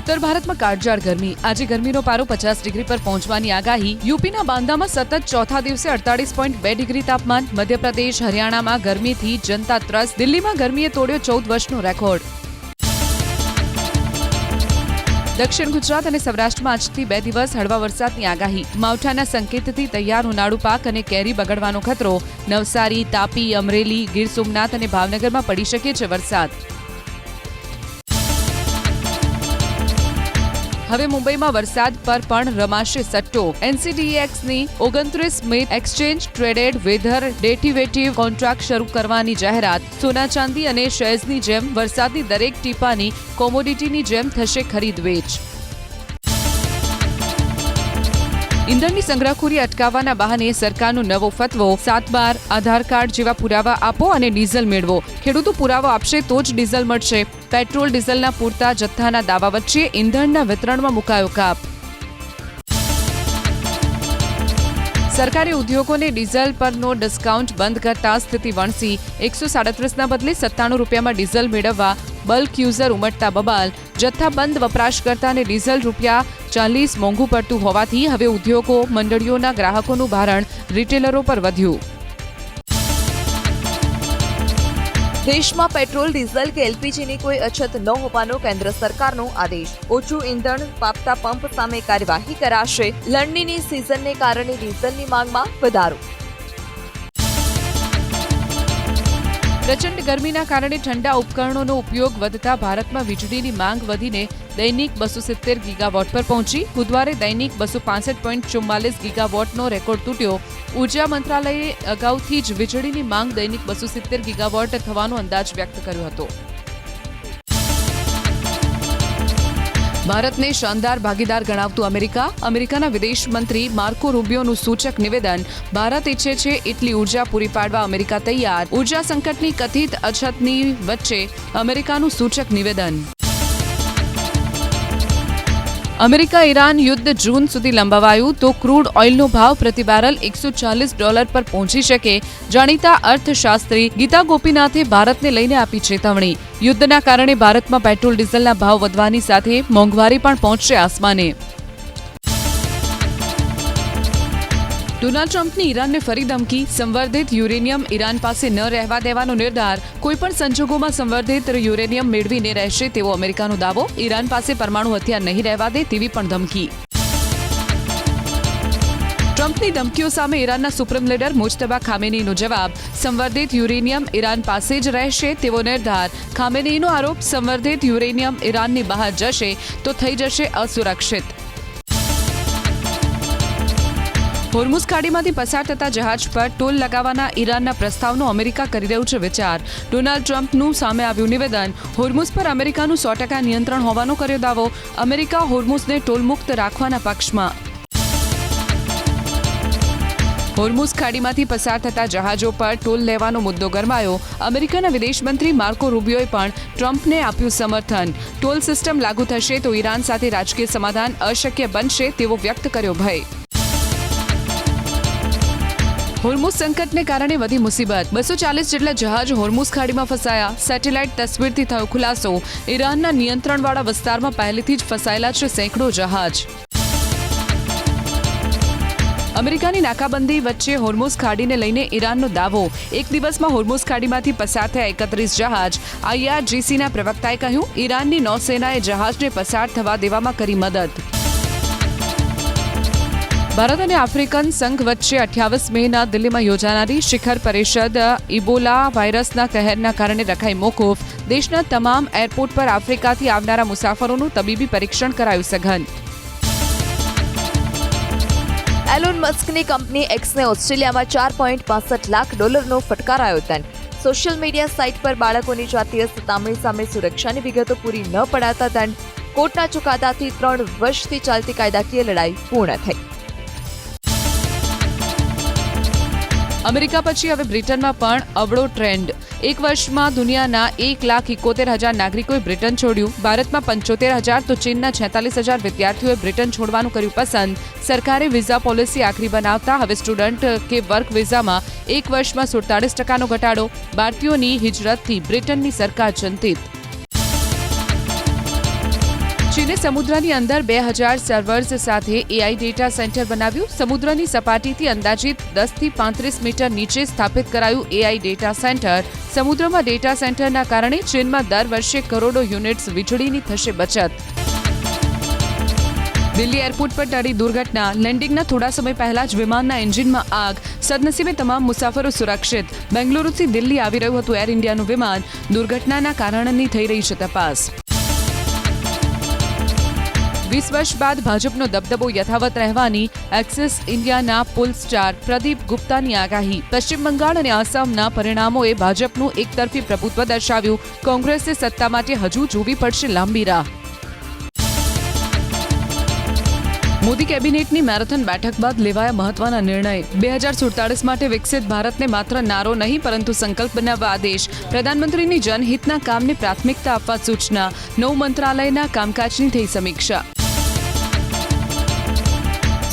ઉત્તર ભારતમાં કાળઝાળ ગરમી. આજે ગરમીનો પારો 50 ડિગ્રી પર પહોંચવાની આગાહી. યુપીના બાંદામાં સતત ચોથા દિવસે 48.2 ડિગ્રી તાપમાન. મધ્યપ્રદેશ, હરિયાણામાં ગરમીથી જનતા ત્રસ્ત. દિલ્હીમાં ગરમીએ તોડ્યો 14 વર્ષનો રેકોર્ડ. દક્ષિણ ગુજરાત અને સૌરાષ્ટ્રમાં આજથી 2 દિવસ હળવા વરસાદની આગાહી. માવઠાના સંકેતથી તૈયાર ઉનાળુ પાક અને કેરી બગડવાનો ખતરો. નવસારી, તાપી, અમરેલી, ગીર સોમનાથ અને ભાવનગરમાં પડી શકે છે વરસાદ. હવે મુંબઈમાં વરસાદ પર પણ રમાશે સટ્ટો. એનસીડીએક્સની 29 May exchange traded weather derivative contract શરૂ કરવાની જાહેરાત. સોના ચાંદી અને શેર્સની જેમ વરસાદની દરેક ટીપાની કોમોડિટીની જેમ થશે ખરીદ વેચ. ઇંધણની સંગ્રહખોરી અટકાવવાના બહાને સરકારનો નવો ફતવો. 7/12 આધાર કાર્ડ જેવા પુરાવા આપો અને ડીઝલ મેળવો. ખેડૂતો પુરાવો આપશે તો જ ડીઝલ મળશે. પેટ્રોલ ડીઝલના પૂરતા જથ્થાના દાવા વચ્ચે ઇંધણના વિતરણમાં મુકાયો કાપ. સરકારે ઉદ્યોગોને ડીઝલ પરનો ડિસ્કાઉન્ટ બંધ કરતા સ્થિતિ વણસી. 137ના બદલે 97 રૂપિયામાં ડીઝલ મેળવવા બલ્ક યુઝર ઉમટતા બબાલ. જથ્થાબંધ વપરાશકર્તાને ડીઝલ ₹40 મોંઘું પડતું હોવાથી હવે ઉદ્યોગો મંડળીઓના ગ્રાહકોનું ભારણ રિટેલરો પર વધ્યું. દેશમાં પેટ્રોલ, ડીઝલ કે એલપીજીની કોઈ અછત ન હોવાનો કેન્દ્ર સરકારનો આદેશ. ઓછું ઇંધણ પાપતા પંપ સામે કાર્યવાહી કરાશે. લણણીની સિઝનને કારણે ડીઝલની માંગમાં વધારો. પ્રચંડ ગરમીના કારણે ઠંડા ઉપકરણોનો ઉપયોગ વધતા ભારતમાં વીજળીની માંગ વધીને દૈનિક 270 ગીગાવોટ પર પહોંચી. બુધવારે દૈનિક 265.44 ગીગાવોટનો રેકોર્ડ તૂટ્યો. ઉર્જા મંત્રાલયે અગાઉથી જ વીજળીની માંગ દૈનિક 270 ગીગાવોટ થવાનો અંદાજ વ્યક્ત કર્યો હતો. ભારતને શાનદાર ભાગીદાર ગણાવતું અમેરિકા. અમેરિકાના વિદેશ મંત્રી માર્કો રૂબિયોનું સૂચક નિવેદન. ભારત ઈચ્છે છે એટલી ઉર્જા પૂરી પાડવા અમેરિકા તૈયાર. ઉર્જા સંકટની કથિત અછતની વચ્ચે અમેરિકાનું સૂચક નિવેદન. અમેરિકા ઈરાન યુદ્ધ જૂન સુધી લંબાવાયું તો ક્રૂડ ઓઇલનો ભાવ પ્રતિ બેરલ $140 પર પહોંચી શકે. જાણીતા અર્થશાસ્ત્રી ગીતા ગોપીનાથે ભારતને લઈને આપી ચેતવણી. યુદ્ધના કારણે ભારતમાં પેટ્રોલ ડીઝલના ભાવ વધવાની સાથે મોંઘવારી પણ પહોંચશે આસમાને. ડોનાલ્ડ ટ્રમ્પની ઈરાનને ફરી ધમકી. સંવર્ધિત યુરેનિયમ ઈરાન પાસે ન રહેવા દેવાનો નિર્ધાર. કોઈપણ સંજોગોમાં સંવર્ધિત યુરેનિયમ મેળવીને રહેશે તેવો અમેરિકાનો દાવો. ઈરાન પાસે પરમાણુ હથિયાર નહીં રહેવા દે તેવી પણ ધમકી. ટ્રમ્પની ધમકીઓ સામે ઈરાનના સુપ્રીમ લીડર મુજતબા ખામેનીનો જવાબ. સંવર્ધિત યુરેનિયમ ઈરાન પાસે જ રહેશે તેવો નિર્ધાર. ખામેનીનો આરોપ, સંવર્ધિત યુરેનિયમ ઈરાનની બહાર જશે તો થઈ જશે અસુરક્ષિત. હોર્મુઝ ખાડીમાંથી પસાર થતા જહાજ પર ટોલ લગાવવાના ઈરાનના પ્રસ્તાવનો અમેરિકા કરી રહ્યું છે વિચાર. ડોનાલ્ડ ટ્રમ્પનું સામે આવ્યું નિવેદન. હોર્મુઝ પર અમેરિકાનું 100% નિયંત્રણ હોવાનો કર્યો દાવો. અમેરિકા હોર્મુઝને ટોલમુક્ત રાખવાના પક્ષમાં. હોર્મુઝ ખાડીમાંથી પસાર થતા જહાજો પર ટોલ લેવાનો મુદ્દો ગરમાયો. અમેરિકાના વિદેશ મંત્રી માર્કો રૂબિયોએ પણ ટ્રમ્પને આપ્યું સમર્થન. ટોલ સિસ્ટમ લાગુ થશે તો ઈરાન સાથે રાજકીય સમાધાન અશક્ય બનશે તેવો વ્યક્ત કર્યો ભય. હોર્મુઝ સંકટને કારણે વધી મુસીબત. 240 જેટલા જહાજ હોર્મુઝ ખાડીમાં ફસાયા. સેટેલાઇટ તસવીરથી થયો ખુલાસો. ઈરાનના નિયંત્રણવાળા વિસ્તારમાં પહેલેથી જ ફસાયેલા છે સેંકડો જહાજ. અમેરિકાની નાકાબંધી વચ્ચે હોર્મુઝ ખાડીને લઈને ઈરાનનો દાવો. એક દિવસમાં હોર્મુઝ ખાડીમાંથી પસાર થયા 31 જહાજ. IRGCના પ્રવક્તાએ કહ્યું, ઈરાનની નૌસેનાએ જહાજને પસાર થવા દેવામાં કરી મદદ. ભારત અને આફ્રિકન સંઘ વચ્ચે 28 મેના દિલ્હીમાં યોજાનારી શિખર પરિષદ ઇબોલા વાયરસના કહેરના કારણે રખાઈ મોકૂફ. દેશના તમામ એરપોર્ટ પર આફ્રિકાથી આવનારા મુસાફરોનું તબીબી પરીક્ષણ કરાયું સઘન. એલોન મસ્કની કંપની એક્સને ઓસ્ટ્રેલિયામાં $4.65 લાખ ફટકારાયો દંડ. સોશિયલ મીડિયા સાઇટ પર બાળકોની જાતીય સતામણી સામે સુરક્ષાની વિગતો પૂરી ન પડાતા દંડ. કોર્ટના ચુકાદાથી 3 વર્ષથી ચાલતી કાયદાકીય લડાઈ પૂર્ણ થઈ. અમેરિકા પછી હવે બ્રિટનમાં પણ અવળો ટ્રેન્ડ. એક વર્ષમાં દુનિયાના 1,71,000 નાગરિકોએ બ્રિટન છોડ્યું. ભારતમાં 75,000 તો ચીનના 46,000 વિદ્યાર્થીઓએ બ્રિટન છોડવાનું કર્યું પસંદ. સરકારે વિઝા પોલિસી આખરી બનાવતા હવે સ્ટુડન્ટ કે વર્ક વિઝામાં એક વર્ષમાં 47% ઘટાડો. ભારતીયોની હિજરતથી બ્રિટનની સરકાર ચિંતિત. ચીને સમુદ્રની અંદર 2000 સર્વર્સ સાથે એઆઈ ડેટા સેન્ટર બનાવ્યું. સમુદ્રની સપાટીથી અંદાજિત 10 થી 35 મીટર નીચે સ્થાપિત કરાયું એઆઈ ડેટા સેન્ટર. સમુદ્રમાં ડેટા સેન્ટરના કારણે ચીનમાં દર વર્ષે કરોડો યુનિટ્સ વીજળીની થશે બચત. દિલ્હી એરપોર્ટ પર ટળી દુર્ઘટના. લેન્ડિંગના થોડા સમય પહેલા જ વિમાનના એન્જિનમાં આગ. સદનસીબે તમામ મુસાફરો સુરક્ષિત. બેંગલુરુથી દિલ્હી આવી રહ્યું હતું એર ઇન્ડિયાનું વિમાન. દુર્ઘટનાના કારણની થઈ રહી છે તપાસ. 20 વર્ષ બાદ ભાજપનો દબદબો યથાવત રહેવાની એક્સિસ ઇન્ડિયાના પુલ સ્ટાર પ્રદીપ ગુપ્તાની આગાહી. પશ્ચિમ બંગાળ અને આસામના પરિણામોએ ભાજપનું એકતરફી પ્રભુત્વ દર્શાવ્યું. કોંગ્રેસે સત્તા માટે હજુ જોવી પડશે લાંબી રાહ. મોદી કેબિનેટની મેરેથોન બેઠક બાદ લેવાયા મહત્વના નિર્ણય. 2047 માટે વિકસિત ભારતને માત્ર નારો નહીં પરંતુ સંકલ્પ બનાવવા આદેશ. પ્રધાનમંત્રીની જનહિતના કામને પ્રાથમિકતા આપવા સૂચના. નવ મંત્રાલયના કામકાજની થઈ સમીક્ષા.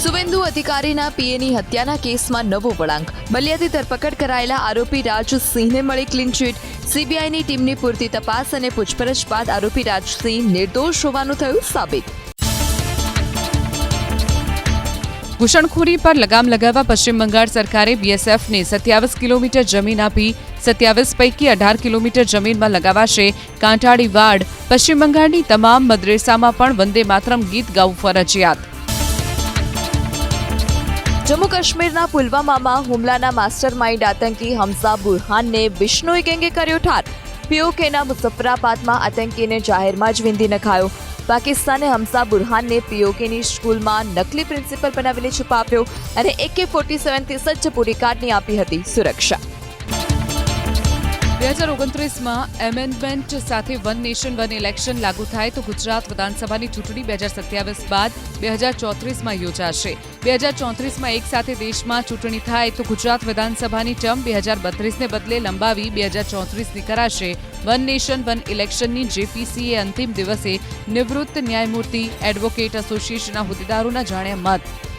સુવેન્દુ અધિકારીના પીએની હત્યાના કેસમાં નવો વળાંક. બલિયાથી ધરપકડ કરાયેલા આરોપી રાજસિંહને મળી ક્લીન ચીટ. સીબીઆઈની ટીમની પૂરતી તપાસ અને પૂછપરછ બાદ આરોપી રાજસિંહ નિર્દોષ હોવાનું થયું સાબિત. ઘૂસણખોરી પર લગામ લગાવવા પશ્ચિમ બંગાળ સરકારે બીએસએફને 27 કિલોમીટર જમીન આપી. 27 પૈકી 18 કિલોમીટર જમીનમાં લગાવાશે કાંટાળી વાડ. પશ્ચિમ બંગાળની તમામ મદ્રેસામાં પણ વંદે માતરમ ગીત ગાવું ફરજિયાત. જમ્મુ કાશ્મીરના પુલવામામાં હુમલાના માસ્ટર માઇન્ડ આતંકી હમઝા બુરહાનને બિશ્નોઈ ગેંગે કર્યો ઠાર. પીઓકેના મુઝફ્ફરાબાદમાં આતંકીને જાહેરમાં જ વિંધી નખાયો. પાકિસ્તાને હમઝા બુરહાનને પીઓકેની સ્કૂલમાં નકલી પ્રિન્સિપલ બનાવીને છુપાવ્યો અને AK-47 થી સજ્જ બોડીગાર્ડની આપી હતી સુરક્ષા. 2029માં એમેન્ડમેન્ટ સાથે વન નેશન વન ઇલેક્શન લાગુ થાય તો ગુજરાત વિધાનસભાની ચૂંટણી 2027 બાદ 2034માં યોજાશે. 2034માં એક સાથે દેશમાં ચૂંટણી થાય તો ગુજરાત વિધાનસભાની ટર્મ 2032ને બદલે લંબાવી 2034ની કરાશે. વન નેશન વન ઇલેક્શનની જેપીસીએ અંતિમ દિવસે નિવૃત્ત ન્યાયમૂર્તિ એડવોકેટ એસોસિએશનના હોદ્દેદારોના જાણ્યા મત.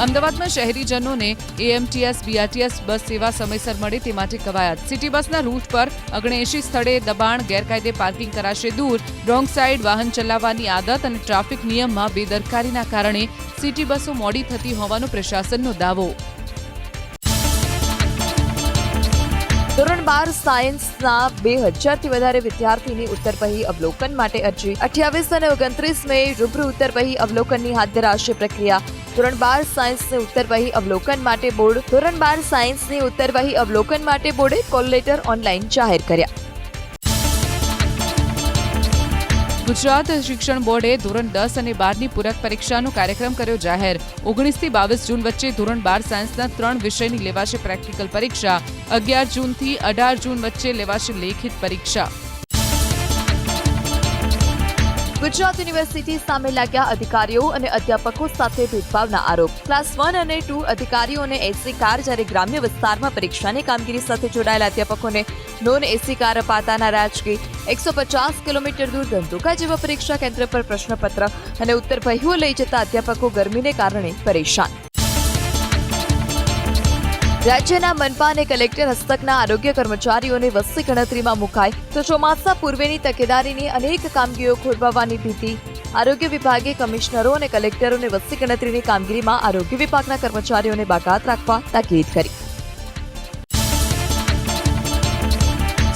અમદાવાદમાં શહેરીજનોને એએમટીએસ બીઆરટીએસ બસ સેવા સમયસર મળે તે માટે કવાયત. સિટી બસના રૂટ પર 79 સ્થળે દબાણ, ગેરકાયદે પાર્કિંગ કરાશે દૂર. રોંગ સાઈડ વાહન ચલાવવાની આદત અને ટ્રાફિક નિયમમાં બેદરકારીના કારણે સિટી બસો મોડી થતી હોવાનો પ્રશાસનનો દાવો. ધોરણ 12 સાયન્સના 2000થી વધારે વિદ્યાર્થીની ઉત્તરવહી અવલોકન માટે અરજી. 28 અને 29 મે રૂબરૂ ઉત્તરવહી અવલોકનની હાથ ધરાશે પ્રક્રિયા. ધોરણ 12 સાયન્સની ઉત્તરવહી અવલોકન માટે બોર્ડ ધોરણ 12 સાયન્સની ઉત્તરવહી અવલોકન માટે બોર્ડે કોલ લેટર ઓનલાઈન જાહેર કર્યા. ગુજરાત શિક્ષણ બોર્ડે ધોરણ 10 અને 12ની પૂરક પરીક્ષાનો કાર્યક્રમ કર્યો જાહેર. 19 થી 22 જૂન વચ્ચે ધોરણ 12 સાયન્સના 3 વિષયની લેવાશે પ્રેક્ટિકલ પરીક્ષા. 11 જૂનથી 18 જૂન વચ્ચે લેવાશે લેખિત પરીક્ષા. ગુજરાત યુનિવર્સિટી સામે લાગ્યા અધિકારીઓ અને અધ્યાપકો સાથે ભેદભાવના આરોપ. ક્લાસ 1 અને 2 અધિકારીઓને એસી કાર જ્યારે ગ્રામ્ય વિસ્તારમાં પરીક્ષાની કામગીરી સાથે જોડાયેલા અધ્યાપકોને નોન એસી કાર અપાતા નારાજગી. 150 કિલોમીટર દૂર ધંધુકા જેવા પરીક્ષા કેન્દ્ર પર પ્રશ્નપત્ર અને ઉત્તરવહીઓ લઈ જતા અધ્યાપકો ગરમીને કારણે પરેશાન. રાજ્યના મનપા અને કલેક્ટર હસ્તકના આરોગ્ય કર્મચારીઓને વસ્તી ગણતરીમાં મુકાય તો ચોમાસા પૂર્વેની તકેદારીની અનેક કામગીરીઓ ખોરવાવાની ભીતિ. આરોગ્ય વિભાગે કમિશનરો અને કલેક્ટરોને વસ્તી ગણતરીની કામગીરીમાં આરોગ્ય વિભાગના કર્મચારીઓને બાકાત રાખવા તાકીદ કરી.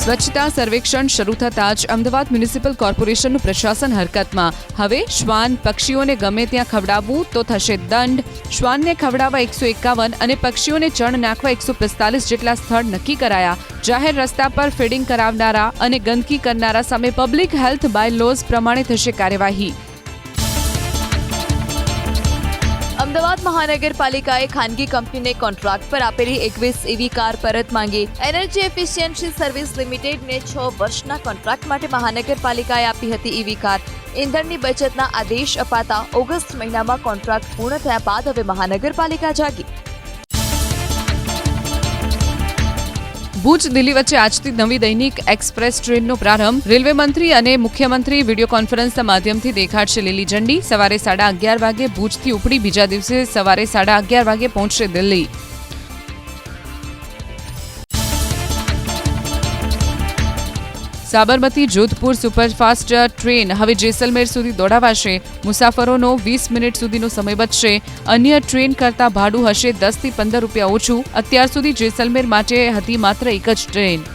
સ્વચ્છતા સર્વેક્ષણ શરૂ થતાં જ અમદાવાદ મ્યુનિસિપલ કોર્પોરેશનનું પ્રશાસન હરકતમાં. હવે શ્વાન પક્ષીઓને ગમે ત્યાં ખવડાવવું તો થશે દંડ. શ્વાનને ખવડાવવા 151 અને પક્ષીઓને ચણ નાખવા 145 જેટલા સ્થળ નક્કી કરાયા. જાહેર રસ્તા પર ફીડિંગ કરાવનારા અને ગંદકી કરનારા સામે પબ્લિક હેલ્થ બાય લોઝ પ્રમાણે થશે કાર્યવાહી. અમદાવાદ મહાનગરપાલિકાએ ખાનગી કંપનીને કોન્ટ્રાક્ટ પર આપેલી 21 એવી કાર પરત માંગી. એનર્જી એફિશિયન્સી સર્વિસ લિમિટેડને 6 વર્ષના કોન્ટ્રાક્ટ માટે મહાનગરપાલિકાએ આપી હતી એવી કાર. ઇંધણની બચતના આદેશ અપાતા ઓગસ્ટ મહિનામાં કોન્ટ્રાક્ટ પૂર્ણ થયા બાદ હવે મહાનગરપાલિકા જાગી. ભુજ દિલ્હી વચ્ચે આજથી નવી દૈનિક એક્સપ્રેસ ટ્રેનનો પ્રારંભ. રેલવે મંત્રી અને મુખ્યમંત્રી વિડીયો કોન્ફરન્સના માધ્યમથી દેખાડશે લીલી ઝંડી. સવારે 11:30 વાગે ભુજથી ઉપડી બીજા દિવસે સવારે 11:30 વાગે પહોંચશે દિલ્હી. સાબરમતી જોધપુર સુપરફાસ્ટ ટ્રેન હવે જેસલમેર સુધી દોડાવાશે. મુસાફરોનો 20 મિનિટ સુધીનો સમય બચશે. અન્ય ટ્રેન કરતાં ભાડું હશે 10 થી 15 રૂપિયા ઓછું. અત્યાર સુધી જેસલમેર માટે હતી માત્ર એક જ ટ્રેન.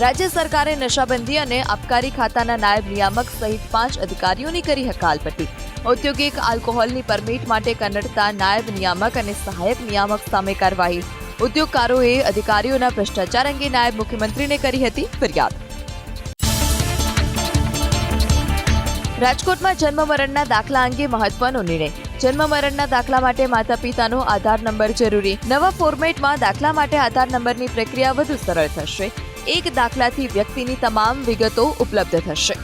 રાજ્ય સરકારે નશાબંધી અને આબકારી ખાતાના નાયબ નિયામક સહિત 5 અધિકારીઓની કરી હકાલપટ્ટી. ઔદ્યોગિક આલ્કોહોલની પરમિટ માટે કનડતા નાયબ નિયામક અને સહાયક નિયામક સામે કાર્યવાહી. ઉદ્યોગકારોએ અધિકારીઓના ભ્રષ્ટાચાર અંગે નાયબ મુખ્યમંત્રીને કરી હતી ફરિયાદ. રાજકોટમાં જન્મ મરણના દાખલા અંગે મહત્વનો નિર્ણય. જન્મ મરણના દાખલા માટે માતા પિતાનો આધાર નંબર જરૂરી. નવા ફોર્મેટમાં દાખલા માટે આધાર નંબરની પ્રક્રિયા વધુ સરળ થશે. એક દાખલાથી વ્યક્તિની તમામ વિગતો ઉપલબ્ધ થશે.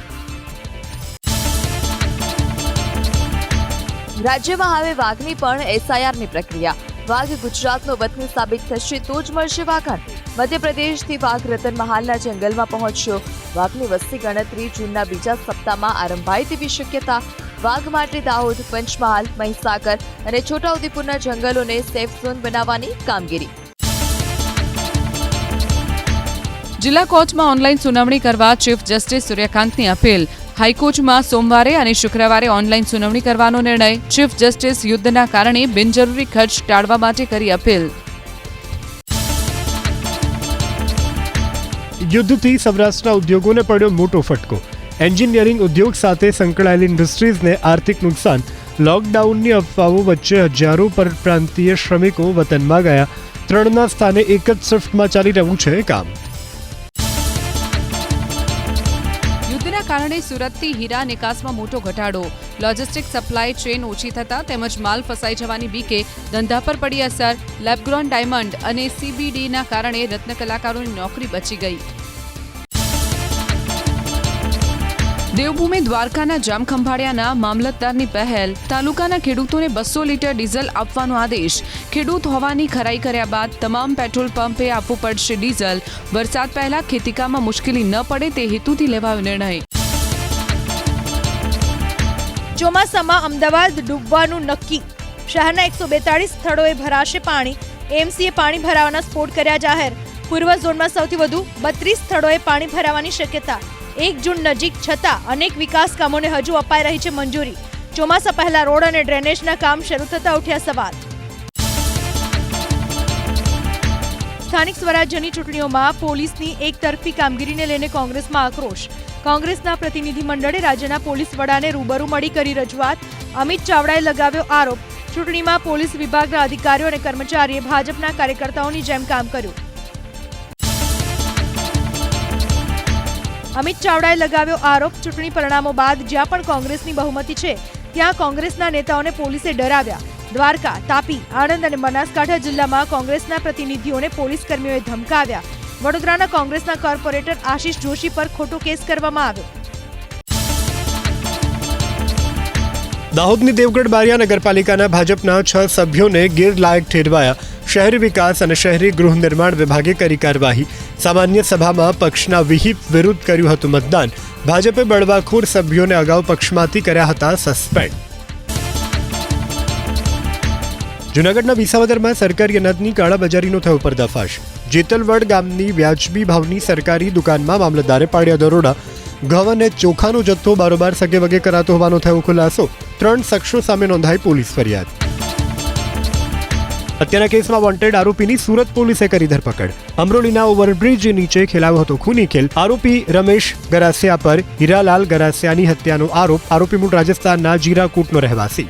રાજ્યમાં હવે વાઘની પણ એસઆઈઆરની પ્રક્રિયા. વાઘ ગુજરાતનો વતની સાબિત થશે તો જ મળશે વાઘન. મધ્યપ્રદેશથી વાઘ રતનમહાલના જંગલમાં પહોંચ્યો. વાઘની વસ્તી ગણતરી જૂનના બીજા સપ્તાહમાં આરંભાય તેવી શક્યતા. વાઘ માટે દાહોદ, પંચમહાલ, મહીસાગર અને છોટાઉદેપુરના જંગલોને સેફ ઝોન બનાવવાની કામગીરી. જિલ્લા કોર્ટમાં ઓનલાઈન સુનાવણી કરવા ચીફ જસ્ટિસ સૂર્યકાંતની અપીલ. હાઈકોર્ટમાં સોમવારે અને શુક્રવારે ઓનલાઈન સુનાવણી કરવાનો નિર્ણય. ચીફ જસ્ટિસ યુદ્ધના કારણે બિનજરૂરી ખર્ચ ટાળવા માટે કરી અપીલ. યુદ્ધથી સૌરાષ્ટ્રના ઉદ્યોગોને પડ્યો મોટો ફટકો. એન્જિનિયરિંગ ઉદ્યોગ સાથે સંકળાયેલી ઇન્ડસ્ટ્રીઝને આર્થિક નુકસાન. લોકડાઉનની અફવાઓ વચ્ચે હજારો પરપ્રાંતીય શ્રમિકો વતનમાં ગયા. 3ના સ્થાને એક જ શિફ્ટમાં ચાલી રહ્યું છે કામ. યુદ્ધના કારણે સુરતથી હીરા નિકાસમાં મોટો ઘટાડો. લોજિસ્ટિક સપ્લાય ચેન ઓછી થતા તેમજ માલ ફસાઈ જવાની બીકે ધંધા પર પડી અસર. લેબગ્રોન ડાયમંડ અને CBDના કારણે રત્ન કલાકારોની નોકરી બચી ગઈ. દેવભૂમિ દ્વારકાના જામખંભાળિયાના મામલતદારની પહેલ. તાલુકાના ખેડૂતોને 200 લીટર ડીઝલ આપવાનો આદેશ. ખેડૂત હોવાની ખરાઈ કર્યા બાદ તમામ પેટ્રોલ પંપે આપવું પડશે ડીઝલ. વરસાદ પહેલા ખેતીકામમાં મુશ્કેલી ન પડે તે હેતુથી લેવાયો નિર્ણય. ચોમાસામાં અમદાવાદ ડૂબવાનું નક્કી. શહેરના 142 સ્થળોએ ભરાશે પાણી. એમસીએ પાણી ભરાવાના સ્ફોટ કર્યા જાહેર. પૂર્વ ઝોનમાં સૌથી વધુ 32 સ્થળોએ પાણી ભરાવાની શક્યતા. 1 જૂન નજીક છતાં અનેક વિકાસ કામોને હજુ અપાઈ રહી છે મંજૂરી. ચોમાસા પહેલા રોડ અને ડ્રેનેજના કામ શરૂ થતા ઉઠ્યા સવાલ. સ્થાનિક સ્વરાજ્યની ચૂંટણીઓમાં પોલીસની એકતરફી કામગીરીને લઈને કોંગ્રેસમાં આક્રોશ. કોંગ્રેસના પ્રતિનિધિમંડળે રાજ્યના પોલીસ વડાને રૂબરૂ મળી કરી રજૂઆત. અમિત ચાવડાએ લગાવ્યો આરોપ. ચૂંટણીમાં પોલીસ વિભાગના અધિકારીઓ અને કર્મચારીએ ભાજપના કાર્યકર્તાઓની જેમ કામ કર્યું. અમિત ચાવડાએ લગાવ્યો આરોપ. ચૂંટણી પરિણામો બાદ જ્યાં પણ કોંગ્રેસની બહુમતી છે ત્યાં કોંગ્રેસના નેતાઓને પોલીસે ડરાવ્યા. દ્વારકા, તાપી, આણંદ અને બનાસકાંઠા જિલ્લામાં કોંગ્રેસના પ્રતિનિધિઓને પોલીસ કર્મીઓએ ધમકાવ્યા. વડોદરાના કોંગ્રેસના કોર્પોરેટર આશિષ જોશી પર ખોટો કેસ કરવામાં આવ્યો. દાહોદની દેવગઢ બારિયા નગરપાલિકાના ભાજપના 6 સભ્યોને ગેરલાયક ઠેરવાયા. શહેરી વિકાસ અને શહેરી ગૃહ નિર્માણ વિભાગે કરી કાર્યવાહી. સામાન્ય સભામાં પક્ષના વિહિપ વિરુદ્ધ કર્યું હતું મતદાન. ભાજપે બળવાખોર સભ્યોને અગાઉ પક્ષમાંથી કર્યા હતા સસ્પેન્ડ. જૂનાગઢના વિસાવદરમાં સરકારી અનાજની કાળાબજારીનો થયો પર્દાફાશ. જેતલવડ ગામની વ્યાજબી ભાવની સરકારી દુકાનમાં મામલતદારે પાડ્યા દરોડા. ઘઉં અને ચોખાનો જથ્થો બારોબાર સગેવગે કરાતો હોવાનો થયો ખુલાસો. 3 શખ્સો સામે નોંધાઈ પોલીસ ફરિયાદ. હત્યાના કેસમાં વોન્ટેડ આરોપીની સુરત પોલીસે કરી ધરપકડ. અમરોલીના ઓવરબ્રિજ નીચે ખેલાવ્યો હતો ખૂની ખેલ. આરોપી રમેશ ગરાસિયા પર હીરાલાલ ગરાસિયાની હત્યાનો આરોપ. આરોપી મૂળ રાજસ્થાનના જીરાકૂટનો રહેવાસી.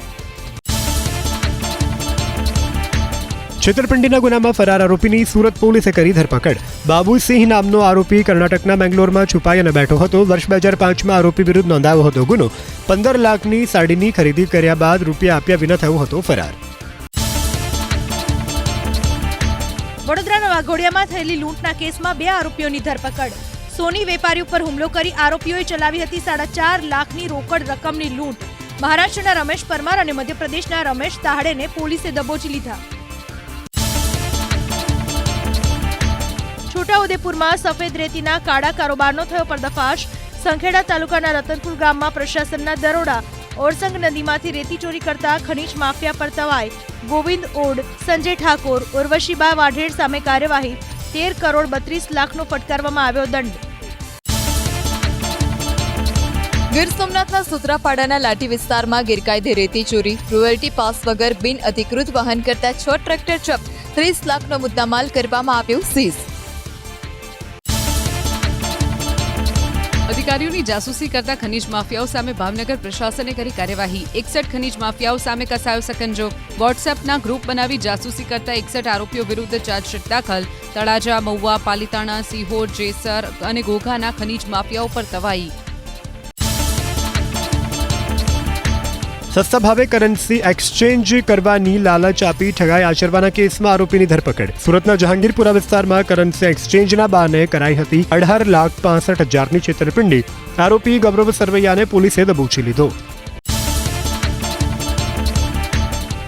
છેતરપિંડીના ગુનામાં ફરાર આરોપીની સુરત પોલીસે કરી ધરપકડ. બાબુસિંહ નામનો આરોપી કર્ણાટકના બેંગ્લોરમાં છુપાઈને બેઠો હતો. વર્ષ 2005માં આરોપી વિરુદ્ધ નોંધાયો હતો ગુનો. 15 લાખની સાડીની ખરીદી કર્યા બાદ રૂપિયા આપ્યા વિના થયો હતો ફરાર. વડોદરાના વાઘોડિયામાં થયેલી લૂંટના કેસમાં 2 આરોપીઓની ધરપકડ. સોની વેપારી ઉપર હુમલો કરી આરોપીઓએ ચલાવી હતી 4.5 લાખની રોકડ રકમની લૂંટ. મહારાષ્ટ્રના રમેશ પરમાર અને મધ્યપ્રદેશના રમેશ તાહડેને પોલીસે દબોચી લીધા. છોટાઉદેપુરમાં સફેદ રેતીના કાળા કારોબારનો થયો પર્દાફાશ. સંખેડા તાલુકાના રતનપુર ગામમાં પ્રશાસનના દરોડા. ઓરસંગ નદીમાંથી રેતી ચોરી કરતા ખનીજ માફિયા પર તવાઈ. ગોવિંદ ઓડ, સંજય ઠાકોર, ઉર્વશીબા વાઢેર સામે કાર્યવાહી. 13 કરોડ 32 લાખનો ફટકારવામાં આવ્યો દંડ. ગીર સોમનાથના સુત્રાપાડાના લાઠી વિસ્તારમાં ગેરકાયદે રેતી ચોરી, રોયલ્ટી પાસ વગર બિન અધિકૃત વહન કરતા 6 ટ્રેક્ટર જપ્ત, 30 લાખનો મુદ્દામાલ કરવામાં આવ્યો સીઝ. અધિકારીઓની જાસૂસી કરતા ખનીજ માફિયાઓ સામે ભાવનગર પ્રશાસને કરી કાર્યવાહી. 61 ખનીજ માફિયાઓ સામે કસાયો સકંજો. વોટ્સએપના ગ્રુપ બનાવી જાસૂસી કરતા 61 આરોપીઓ વિરુદ્ધ ચાર્જશીટ દાખલ. તળાજા, મહુવા, પાલીતાણા, સિહોર, જેસર અને ઘોઘાના ખનીજ માફિયાઓ પર તવાઈ. સસ્તા ભાવે કરન્સી એક્સચેન્જ કરવાની લાલચ આપી ઠગાઈ આચરવાના કેસમાં આરોપીની ધરપકડ. સુરતના જહાંગીરપુરા વિસ્તારમાં કરન્સી એક્સચેન્જના બહાને કરાઈ હતી 18,65,000ની છેતરપિંડી. આરોપી ગૌરવ સરવૈયાને પોલીસે દબોચી લીધો.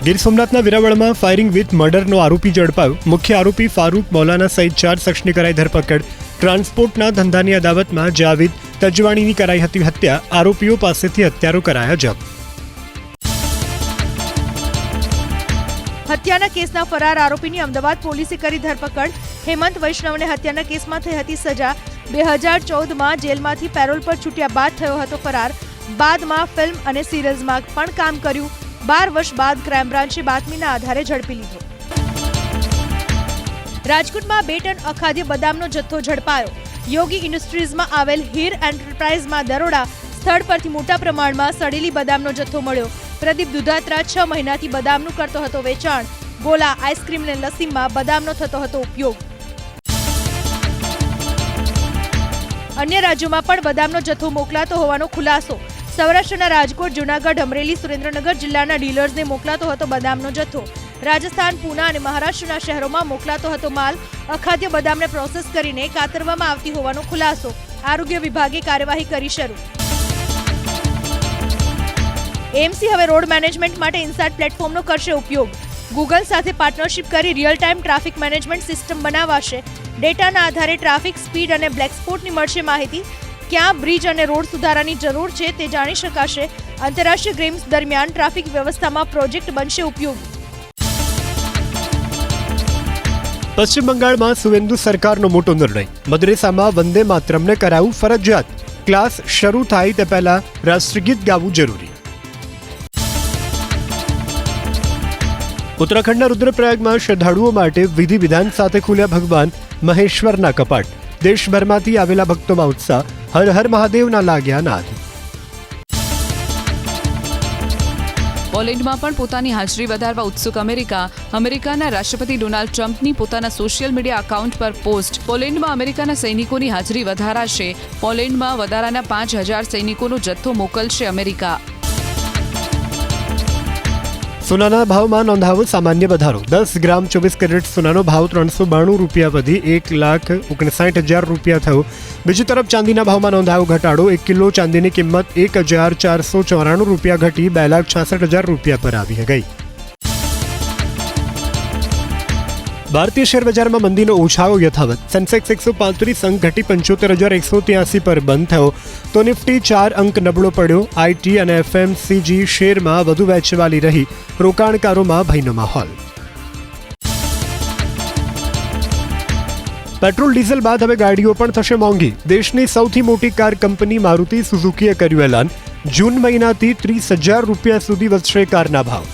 ગીર સોમનાથના વેરાવળમાં ફાયરિંગ વિથ મર્ડરનો આરોપી ઝડપાયો. મુખ્ય આરોપી ફારૂક મૌલાના સહિત 4 શખ્સની કરાઈ ધરપકડ. ટ્રાન્સપોર્ટના ધંધાની અદાવતમાં જાવેદ તજવાણીની કરાઈ હતી હત્યા. આરોપીઓ પાસેથી હથિયારો કરાયા જપ્ત. હત્યાના કેસના ફરાર આરોપીની અમદાવાદ પોલીસે કરી ધરપકડ. હેમંત વૈષ્ણવને હત્યાના કેસમાં થઈ હતી સજા. 2014માં જેલમાંથી પેરોલ પર છૂટ્યા બાદ થયો હતો ફરાર. બાદમાં ફિલ્મ અને સિરીઝમાં પણ કામ કર્યું. 12 વર્ષ બાદ ક્રાઇમ બ્રાન્ચે બાતમીના આધારે ઝડપી લીધો. રાજકોટમાં 2 ટન અખાદ્ય બદામનો જથ્થો ઝડપાયો. યોગી ઇન્ડસ્ટ્રીઝમાં આવેલ હીર એન્ટરપ્રાઇઝમાં દરોડા. સ્થળ પરથી મોટા પ્રમાણમાં સડેલી બદામનો જથ્થો મળ્યો. પ્રદીપ દુધાત્રા 6 મહિનાથી બદામનું કરતો હતો વેચાણ. ગોલા, આઈસ્ક્રીમ અને લસ્સીમાં બદામનો થતો હતો ઉપયોગ. અન્ય રાજ્યોમાં પણ બદામનો જથ્થો મોકલાતો હોવાનો ખુલાસો. સૌરાષ્ટ્રના રાજકોટ, જૂનાગઢ, અમરેલી, સુરેન્દ્રનગર જિલ્લાના ડીલર્સને મોકલાતો હતો બદામનો જથ્થો. રાજસ્થાન, પૂના અને મહારાષ્ટ્રના શહેરોમાં મોકલાતો હતો માલ. અખાદ્ય બદામને પ્રોસેસ કરીને કાતરવામાં આવતી હોવાનો ખુલાસો. આરોગ્ય વિભાગે કાર્યવાહી કરી શરૂ. એમસી હવે રોડ મેનેજમેન્ટ માટે ઇનસાઇટ પ્લેટફોર્મનો કરશે ઉપયોગ. ગૂગલ સાથે પાર્ટનરશિપ કરી real time traffic management system બનાવાશે. ડેટાના આધારે ટ્રાફિક સ્પીડ અને બ્લેક સ્પોટની મળશે માહિતી. ક્યાં બ્રિજ અને રોડ સુધારાની જરૂર છે તે જાણી શકાશે. આંતરરાષ્ટ્રીય ગેમ્સ દરમિયાન ટ્રાફિક વ્યવસ્થામાં પ્રોજેક્ટ બનશે ઉપયોગી. પશ્ચિમ બંગાળમાં સુવેન્દુ સરકારનો મોટો નિર્ણય. મદ્રેસામાં વંદે માતરમને કરાયું ફરજિયાત. ક્લાસ શરૂ થાય તે પહેલા રાષ્ટ્રગીત ગાવું જરૂરી. ઉત્તરાખંડના રુદ્રપ્રયાગમાં શ્રદ્ધાળુઓ માટે વિધિ વિધાન સાથે ખુલ્યા ભગવાન મહેશ્વરના કપાટ. દેશભરમાંથી આવેલા ભક્તોમાં ઉત્સાહ. હર હર મહાદેવના લાગ્યા નાદ. પોલેન્ડમાં પણ પોતાની હાજરી વધારવા ઉત્સુક અમેરિકા. અમેરિકાના રાષ્ટ્રપતિ ડોનાલ્ડ ટ્રમ્પની પોતાના સોશિયલ મીડિયા એકાઉન્ટ પર પોસ્ટ. પોલેન્ડમાં અમેરિકાના સૈનિકોની હાજરી વધારાશે. પોલેન્ડમાં વધારાના 5,000 સૈનિકોનો જથ્થો મોકલશે અમેરિકા. સોનાના ભાવમાં નોંધાવો સામાન્ય વધારો. 10 ગ્રામ 24 કેરેટ સોનાનો ભાવ 392 રૂપિયા વધી 1,59,000 રૂપિયા થયો. બીજી તરફ ચાંદીના ભાવમાં નોંધાયો ઘટાડો. 1 કિલો ચાંદીની કિંમત 1,494 રૂપિયા ઘટી 2,66,000 રૂપિયા પર આવી ગઈ. ભારતીય શેર બજારમાં મંદીનો ઉછાળો યથાવત. સેન્સેક્સ 135 અંક ઘટી 75,183 પર બંધ થયો તો નિફ્ટી 4 અંક નબળો પડ્યો. આઈટી અને એફએમસીજી શેરમાં વધુ વેચવાલી રહી. રોકાણકારોમાં ભયનો માહોલ. પેટ્રોલ ડીઝલ બાદ હવે ગાડીઓ પણ થશે મોંઘી. દેશની સૌથી મોટી કાર કંપની મારુતિ સુઝુકીએ કર્યું એલાન. જૂન મહિનાથી 30,000 રૂપિયા સુધી વધશે કારના ભાવ.